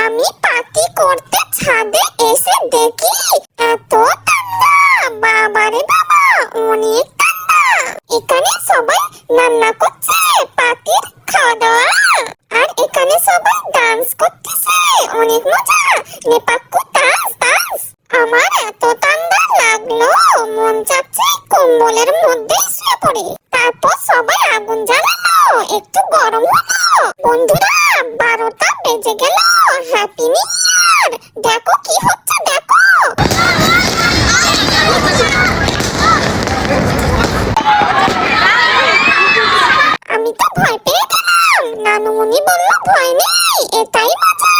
আমি পার্টি করতে ছাদে এসে দেখি এত ঠান্ডা, বাবারে বাবা অনেক ঠান্ডা। এখানে সবাই রান্না করছে পার্টির খাওয়া দাওয়া, আর এখানে সবাই ডান্স করতেছে, অনেক মজা। নেপাক্কু ডান্স ডান্স। আমার এত ঠান্ডা লাগলো, মন চাচ্ছে কম্বলের মধ্যে শুয়ে পড়ি। তারপর সবাই আগুন জ্বালালো, একটু গরম হলো। বন্ধুরা 12টা বেজে গেল, হ্যাপি নিউ ইয়ার। দেখো কি হচ্ছে, দেখো। আমি তো ভয় পেয়ে গেলাম, নানুমণি বলল ভয় নেই, এটাই মজা।